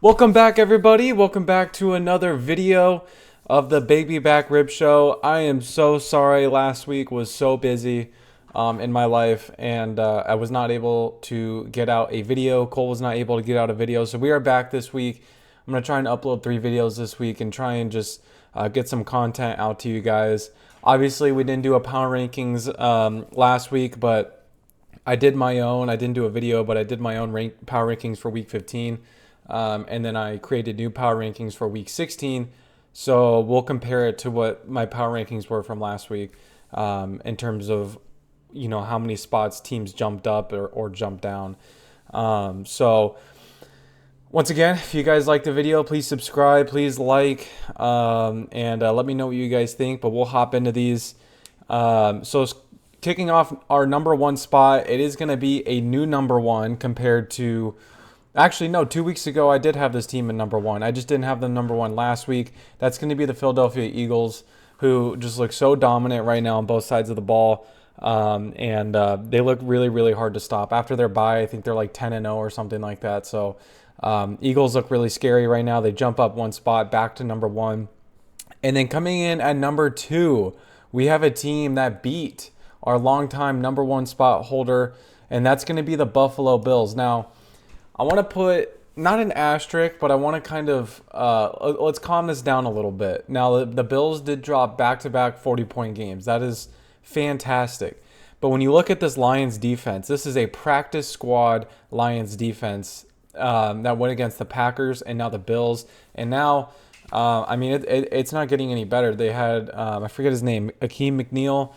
Welcome back, everybody. Welcome back to another video of the Baby Back Rib Show. I am so sorry. Last week was so busy in my life, and I was not able to get out a video. Cole was not able to get out a video, so we are back this week. I'm going to try and upload 3 videos this week and try and just get some content out to you guys. Obviously, we didn't do a power rankings last week, but I did my own. I didn't do a video, but I did my own power rankings for week 15. And then I created new power rankings for week 16. So we'll compare it to what my power rankings were from last week in terms of, how many spots teams jumped up or jumped down. So once again, if you guys like the video, please subscribe, please like, and let me know what you guys think. But we'll hop into these. So kicking off our number 1 spot, it is going to be a new number 1 compared to... Actually, no, 2 weeks ago, I did have this team in number 1. I just didn't have them number 1 last week. That's going to be the Philadelphia Eagles, who just look so dominant right now on both sides of the ball. And they look really, really hard to stop. After their bye, I think they're like 10-0 or something like that. So Eagles look really scary right now. They jump up 1 spot back to number 1. And then coming in at number 2, we have a team that beat our longtime number 1 spot holder, and that's going to be the Buffalo Bills. Now, I want to put, not an asterisk, but I want to kind of, let's calm this down a little bit. Now, the Bills did drop back-to-back 40-point games. That is fantastic. But when you look at this Lions defense, this is a practice squad Lions defense that went against the Packers and now the Bills. And now, it's not getting any better. They had, I forget his name, Akeem McNeil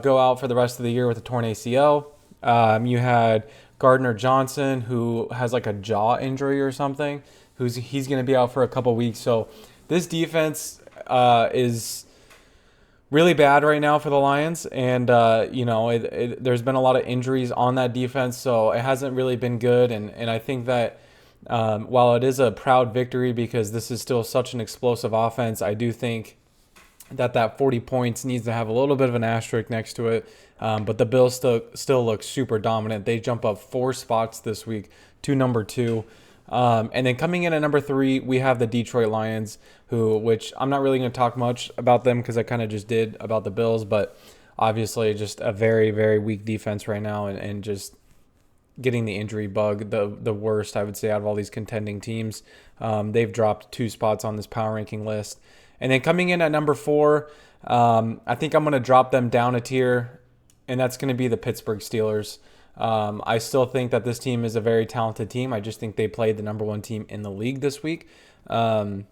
go out for the rest of the year with a torn ACL. You had Gardner Johnson, who has like a jaw injury or something, he's going to be out for a couple weeks. So this defense is really bad right now for the Lions, and there's been a lot of injuries on that defense, so it hasn't really been good. And I think that while it is a proud victory because this is still such an explosive offense, I do think that 40 points needs to have a little bit of an asterisk next to it. But the Bills still look super dominant. They jump up 4 spots this week to number 2. And then coming in at number 3, we have the Detroit Lions, which I'm not really going to talk much about them because I kind of just did about the Bills. But obviously just a very, very weak defense right now and just getting the injury bug, the worst, I would say, out of all these contending teams. They've dropped 2 spots on this power ranking list. And then coming in at number 4, I think I'm going to drop them down a tier, and that's going to be the Pittsburgh Steelers. I still think that this team is a very talented team. I just think they played the number 1 team in the league this week. And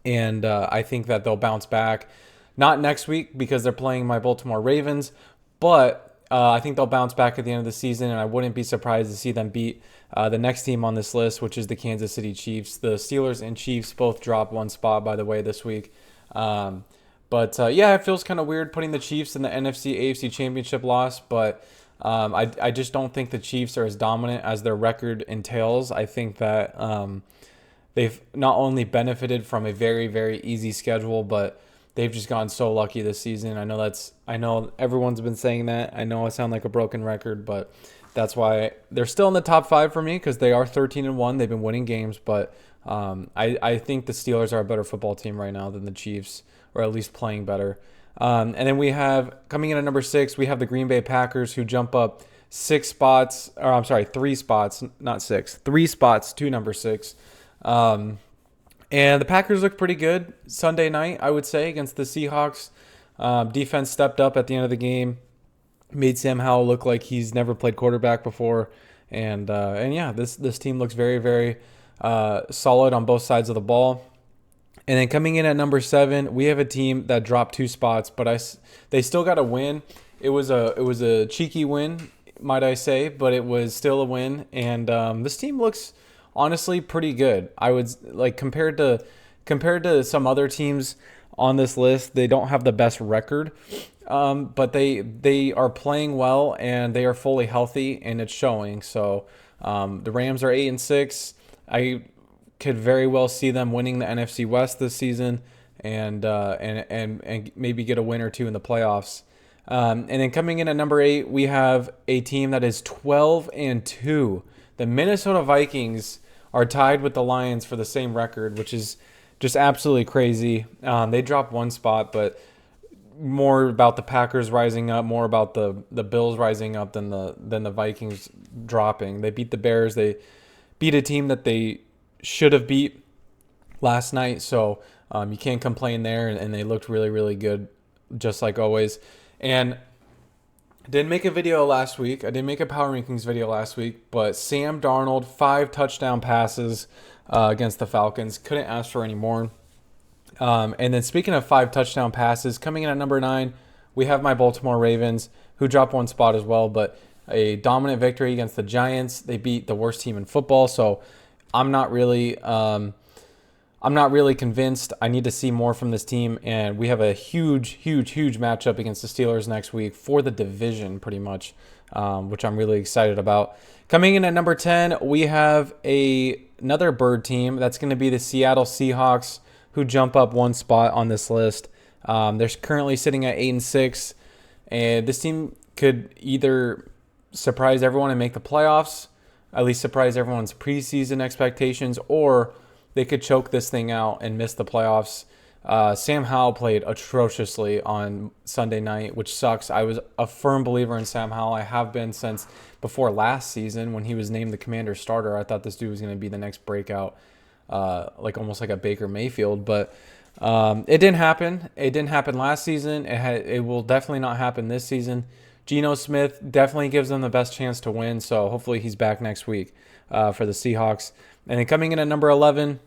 I think that they'll bounce back. Not next week because they're playing my Baltimore Ravens, but I think they'll bounce back at the end of the season, and I wouldn't be surprised to see them beat the next team on this list, which is the Kansas City Chiefs. The Steelers and Chiefs both dropped 1 spot, by the way, this week. It feels kind of weird putting the Chiefs in the NFC-AFC Championship loss, but I just don't think the Chiefs are as dominant as their record entails. I think that they've not only benefited from a very, very easy schedule, but they've just gotten so lucky this season. I know everyone's been saying that. I know I sound like a broken record, but that's why they're still in the top 5 for me because they are 13-1. They've been winning games, but I think the Steelers are a better football team right now than the Chiefs, or at least playing better. And then we have, coming in at number 6, we have the Green Bay Packers, who jump up 3 spots, not 6, 3 spots to number 6. And the Packers look pretty good Sunday night, I would say, against the Seahawks. Defense stepped up at the end of the game, made Sam Howell look like he's never played quarterback before. And this team looks very, very solid on both sides of the ball. And then coming in at number 7, we have a team that dropped 2 spots, but they still got a win. It was a cheeky win, might I say, but it was still a win. And this team looks honestly pretty good. I would like compared to some other teams on this list, they don't have the best record, but they are playing well and they are fully healthy, and it's showing. So the Rams are 8-6. I could very well see them winning the NFC West this season and maybe get a win or 2 in the playoffs. And then coming in at number 8, we have a team that is 12-2. The Minnesota Vikings are tied with the Lions for the same record, which is just absolutely crazy. They dropped one spot, but more about the Packers rising up, more about the Bills rising up than the Vikings dropping. They beat the Bears. They beat a team that they should have beat last night, so you can't complain there. And they looked really, really good, just like always. And I didn't make a video last week. I didn't make a power rankings video last week, but Sam Darnold, 5 touchdown passes against the Falcons. Couldn't ask for any more. And then speaking of 5 touchdown passes, coming in at number 9, we have my Baltimore Ravens, who dropped one spot as well, but a dominant victory against the Giants. They beat the worst team in football, so I'm not really convinced. I need to see more from this team, and we have a huge matchup against the Steelers next week for the division, pretty much, which I'm really excited about. Coming in at number 10, we have another bird team. That's going to be the Seattle Seahawks, who jump up one spot on this list. They're currently sitting at 8-6, and this team could either surprise everyone and make the playoffs, at least surprise everyone's preseason expectations, or they could choke this thing out and miss the playoffs. Sam Howell played atrociously on Sunday night, which sucks. I was a firm believer in Sam Howell. I have been since before last season when he was named the Commander starter. I thought this dude was going to be the next breakout, almost like a Baker Mayfield, but it didn't happen. It didn't happen last season. It will definitely not happen this season. Geno Smith definitely gives them the best chance to win, so hopefully he's back next week for the Seahawks. And then coming in at number 11,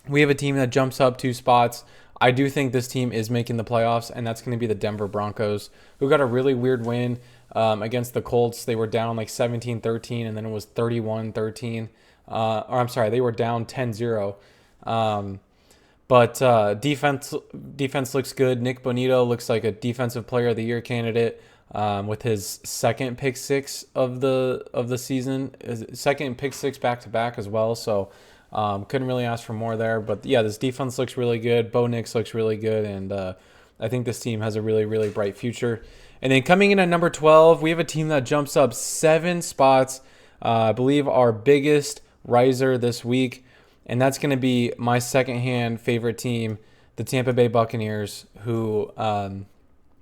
we have a team that jumps up 2 spots. I do think this team is making the playoffs, and that's going to be the Denver Broncos, who got a really weird win against the Colts. They were down like 17-13, and then it was 31-13. They were down 10-0. But defense looks good. Nick Bonito looks like a Defensive Player of the Year candidate with his second pick 6 of the season, his second pick 6 back-to-back as well. So couldn't really ask for more there. But yeah, this defense looks really good. Bo Nix looks really good, and I think this team has a really, really bright future. And then coming in at number 12, we have a team that jumps up 7 spots. I believe our biggest riser this week, and that's going to be my secondhand favorite team, the Tampa Bay Buccaneers, who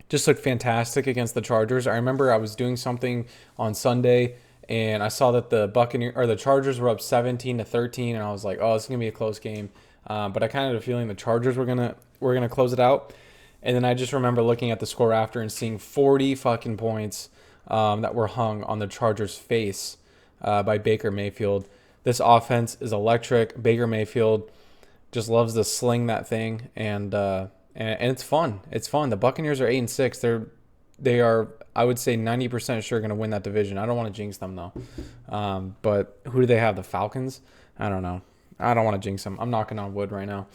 just looked fantastic against the Chargers. I remember I was doing something on Sunday, and I saw that the Chargers were up 17-13, and I was like, "Oh, it's going to be a close game." But I kind of had a feeling the Chargers were gonna close it out. And then I just remember looking at the score after and seeing 40 fucking points that were hung on the Chargers' face by Baker Mayfield. This offense is electric. Baker Mayfield just loves to sling that thing, and it's fun. It's fun. The Buccaneers are 8-6. They are, I would say, 90% sure going to win that division. I don't want to jinx them though. But who do they have? The Falcons? I don't know. I don't want to jinx them. I'm knocking on wood right now.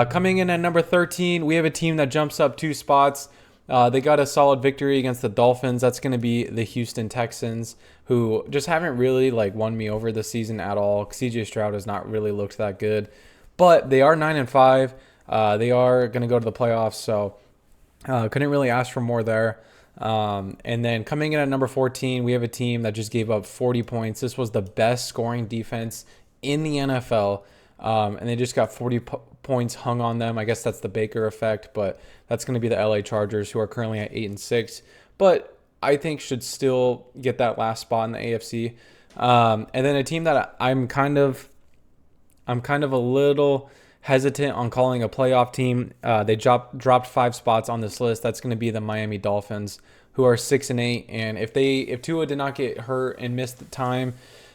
Coming in at number 13, we have a team that jumps up 2 spots. They got a solid victory against the Dolphins. That's going to be the Houston Texans, who just haven't really won me over this season at all. CJ Stroud has not really looked that good, but they are 9-5. They are going to go to the playoffs, so couldn't really ask for more there. And then coming in at number 14, we have a team that just gave up 40 points. This was the best scoring defense in the NFL, and they just got 40 points hung on them. I guess that's the Baker effect, but that's going to be the LA Chargers, who are currently at 8-6, but I think should still get that last spot in the AFC. And then a team that I'm kind of a little hesitant on calling a playoff team. They dropped 5 spots on this list. That's going to be the Miami Dolphins, who are 6-8, and if Tua did not get hurt and missed the time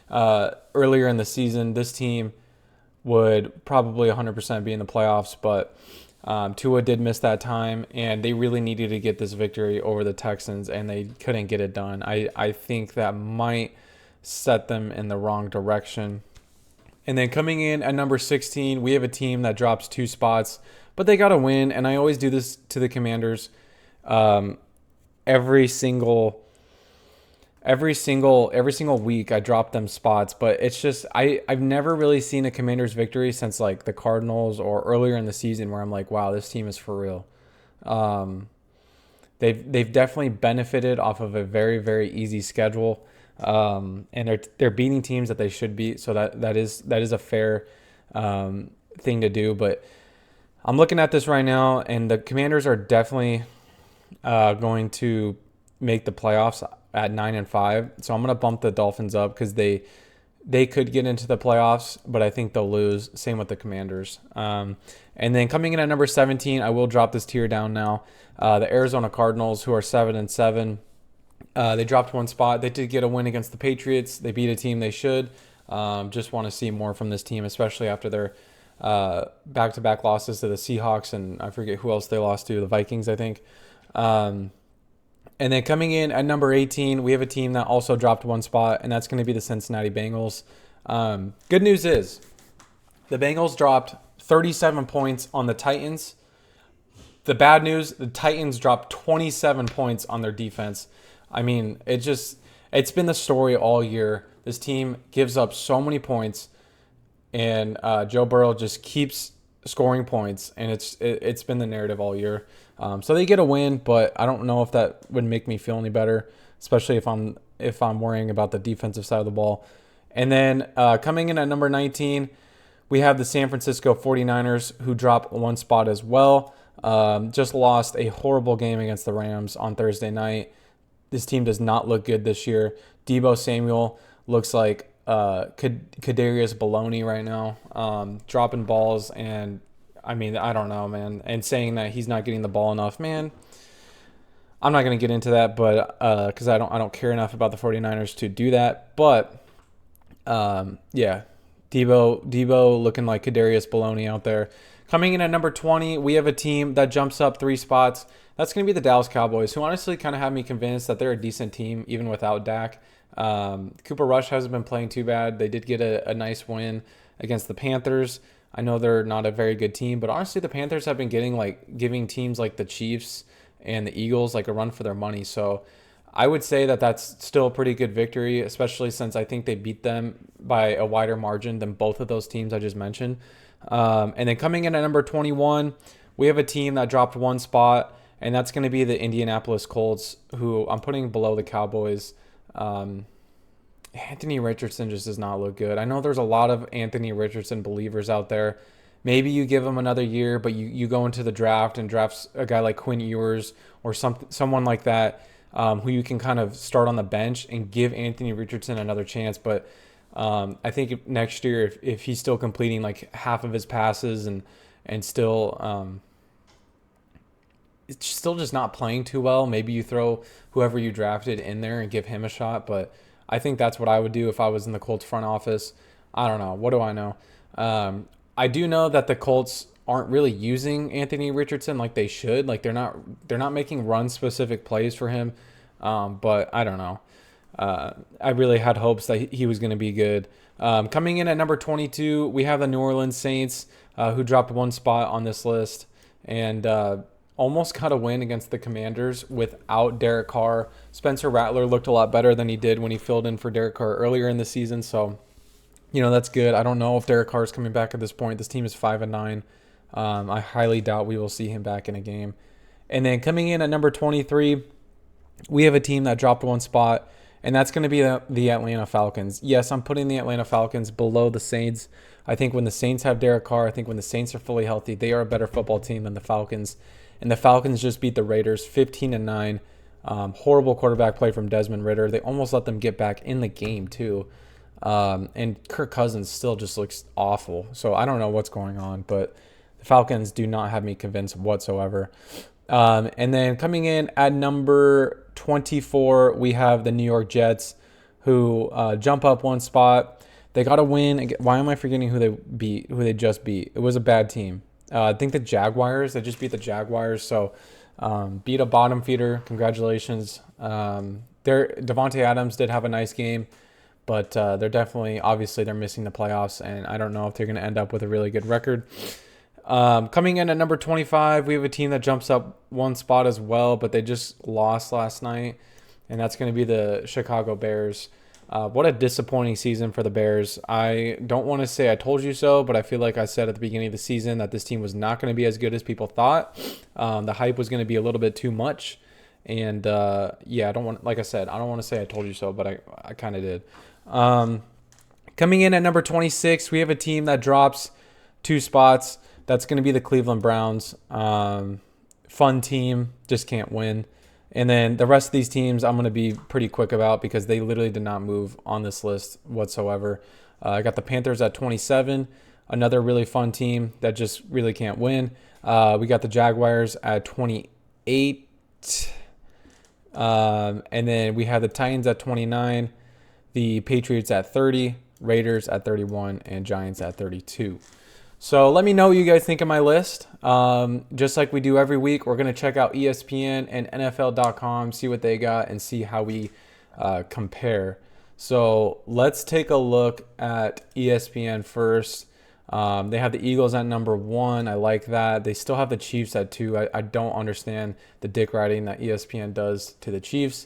earlier in the season, this team would probably 100% be in the playoffs, but Tua did miss that time, and they really needed to get this victory over the Texans, and they couldn't get it done. I think that might set them in the wrong direction. And then coming in at number 16, we have a team that drops 2 spots, but they got to win, and I always do this to the Commanders every single week. I drop them spots, but it's just I've never really seen a Commanders victory since the Cardinals or earlier in the season, where I'm like, wow, this team is for real. They've definitely benefited off of a very, very easy schedule. and they're beating teams that they should beat. So that is a fair thing to do. But I'm looking at this right now, and the Commanders are definitely going to make the playoffs at 9-5. So I'm going to bump the Dolphins up because they could get into the playoffs, but I think they'll lose. Same with the Commanders. And then coming in at number 17, I will drop this tier down now. The Arizona Cardinals, who are 7-7. They dropped one spot. They did get a win against the Patriots. They beat a team they should. Just want to see more from this team, especially after their back-to-back losses to the Seahawks, and I forget who else they lost to, the Vikings, I think. And then coming in at number 18, we have a team that also dropped one spot, and that's going to be the Cincinnati Bengals. Good news is the Bengals dropped 37 points on the Titans. The bad news, the Titans dropped 27 points on their defense. I mean, it's been the story all year. This team gives up so many points, and Joe Burrow just keeps scoring points, and it's been the narrative all year. So they get a win, but I don't know if that would make me feel any better, especially if I'm worrying about the defensive side of the ball. And then coming in at number 19, we have the San Francisco 49ers, who dropped one spot as well. Just lost a horrible game against the Rams on Thursday night. This team does not look good this year. Deebo Samuel looks like Kadarius Baloney right now, dropping balls, and I mean, I don't know, man. And saying that he's not getting the ball enough, man. I'm not going to get into that, but because I don't care enough about the 49ers to do that. But yeah, Deebo looking like Kadarius Baloney out there. Coming in at number 20, we have a team that jumps up 3 spots. That's going to be the Dallas Cowboys, who honestly kind of have me convinced that they're a decent team, even without Dak. Cooper Rush hasn't been playing too bad. They did get a nice win against the Panthers. I know they're not a very good team, but honestly, the Panthers have been giving teams like the Chiefs and the Eagles like a run for their money. So I would say that that's still a pretty good victory, especially since I think they beat them by a wider margin than both of those teams I just mentioned. And then coming in at number 21, we have a team that dropped one spot, and that's going to be the Indianapolis Colts, who I'm putting below the Cowboys. Anthony Richardson just does not look good. I know there's a lot of Anthony Richardson believers out there. Maybe you give him another year, but you go into the draft and drafts a guy like Quinn Ewers or someone like that, who you can kind of start on the bench and give Anthony Richardson another chance. But I think next year, if he's still completing like half of his passes and still it's still just not playing too well, maybe you throw whoever you drafted in there and give him a shot. But I think that's what I would do if I was in the Colts front office. I don't know. What do I know? I do know that the Colts aren't really using Anthony Richardson like they should. Like they're not making run specific plays for him. But I don't know. I really had hopes that he was going to be good. Coming in at number 22, we have the New Orleans Saints, who dropped one spot on this list and almost got a win against the Commanders without Derek Carr. Spencer Rattler looked a lot better than he did when he filled in for Derek Carr earlier in the season. So, that's good. I don't know if Derek Carr is coming back at this point. This team is 5-9. I highly doubt we will see him back in a game. And then coming in at number 23, we have a team that dropped one spot, and that's going to be the Atlanta Falcons. Yes, I'm putting the Atlanta Falcons below the Saints. I think when the Saints have Derek Carr, I think when the Saints are fully healthy, they are a better football team than the Falcons. And the Falcons just beat the Raiders 15-9. Horrible quarterback play from Desmond Ridder. They almost let them get back in the game too. And Kirk Cousins still just looks awful. So I don't know what's going on, but the Falcons do not have me convinced whatsoever. And then coming in at number 24, we have the New York Jets, who jump up one spot. They got a win. Why am I forgetting who they just beat? It was a bad team. I think the Jaguars. They just beat the Jaguars. So beat a bottom feeder. Congratulations. Devontae Adams did have a nice game, but obviously they're missing the playoffs, and I don't know if they're going to end up with a really good record. Coming in at number 25, we have a team that jumps up one spot as well, but they just lost last night, and that's going to be the Chicago Bears. What a disappointing season for the Bears. I don't want to say I told you so, but I feel like I said at the beginning of the season that this team was not going to be as good as people thought. The hype was going to be a little bit too much, And yeah, I don't want, like I said, I don't want to say I told you so, but I kind of did. Coming in at number 26, we have a team that drops 2 spots. That's going to be the Cleveland Browns. Fun team, just can't win. And then the rest of these teams I'm going to be pretty quick about because they literally did not move on this list whatsoever. I got the Panthers at 27, another really fun team that just really can't win. We got the Jaguars at 28. And then we have the Titans at 29, the Patriots at 30, Raiders at 31, and Giants at 32. So let me know what you guys think of my list. Just like we do every week, we're going to check out ESPN and NFL.com, see what they got, and see how we compare. So let's take a look at ESPN first. They have the Eagles at number 1. I like that. They still have the Chiefs at 2. I don't understand the dick riding that ESPN does to the Chiefs.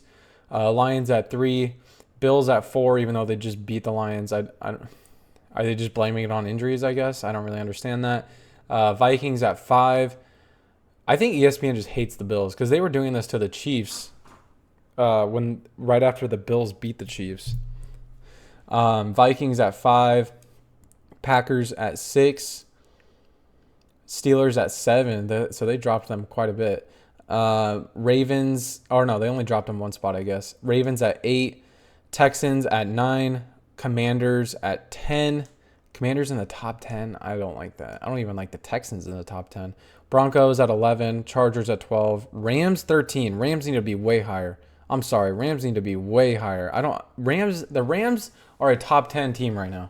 Lions at 3. Bills at 4, even though they just beat the Lions. Are they just blaming it on injuries, I guess? I don't really understand that. Vikings at 5. I think ESPN just hates the Bills because they were doing this to the Chiefs right after the Bills beat the Chiefs. Vikings at 5. Packers at 6. Steelers at 7. So they dropped them quite a bit. Ravens, or no, they only dropped them 1 spot, I guess. Ravens at 8. Texans at 9. Commanders at 10. Commanders in the top 10. I don't like that. I don't even like the Texans in the top 10. Broncos at 11. Chargers at 12. Rams 13. Rams need to be way higher. I'm sorry. Rams need to be way higher. The Rams are a top 10 team right now.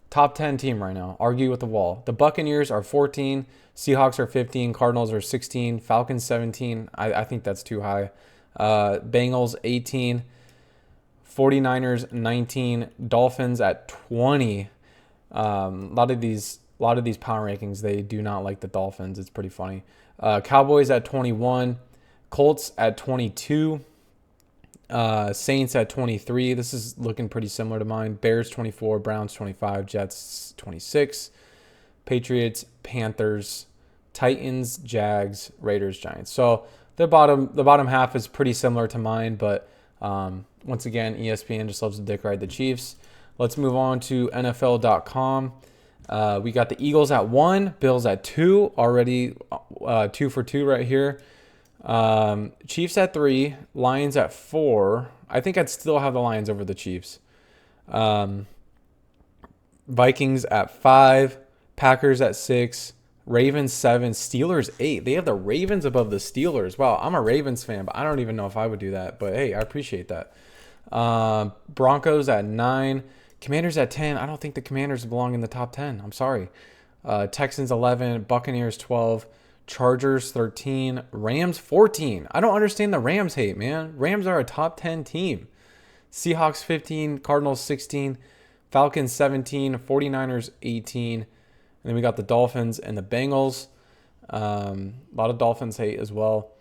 Top 10 team right now. Argue with the wall. The Buccaneers are 14. Seahawks are 15. Cardinals are 16. Falcons 17. I think that's too high. Bengals 18. 49ers 19, Dolphins at 20. A lot of these power rankings, they do not like the Dolphins. It's pretty funny. Cowboys at 21, Colts at 22, Saints at 23. This is looking pretty similar to mine. Bears 24, Browns 25, Jets 26, Patriots, Panthers, Titans, Jags, Raiders, Giants. So the bottom half is pretty similar to mine, but once again, ESPN just loves to dick ride the Chiefs. Let's move on to NFL.com. We got the Eagles at 1, Bills at 2, already 2 for 2 right here. Chiefs at 3, Lions at 4. I think I'd still have the Lions over the Chiefs. Vikings at 5, Packers at 6, Ravens 7, Steelers 8. They have the Ravens above the Steelers. Wow, I'm a Ravens fan, but I don't even know if I would do that. But hey, I appreciate that. Broncos at 9, Commanders at 10. I don't think the Commanders belong in the top 10. I'm sorry. Texans 11, Buccaneers 12, Chargers 13, Rams 14. I don't understand the Rams hate, man. Rams are a top 10 team. Seahawks 15, Cardinals 16, Falcons 17, 49ers 18. And then we got the Dolphins and the Bengals. A lot of Dolphins hate as well.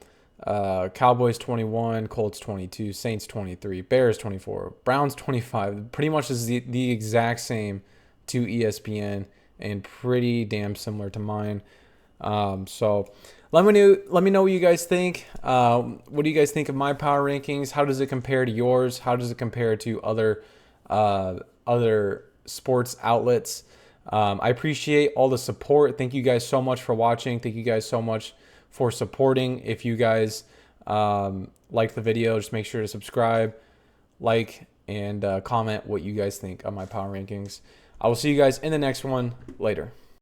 Cowboys 21, Colts 22, Saints 23, Bears 24, Browns 25. Pretty much is the exact same to ESPN and pretty damn similar to mine. So let me know what you guys think. What do you guys think of my power rankings? How does it compare to yours? How does it compare to other sports outlets? I appreciate all the support. Thank you guys so much for watching. Thank you guys so much for supporting. If you guys like the video, just make sure to subscribe, like, and comment what you guys think of my power rankings. I will see you guys in the next one. Later.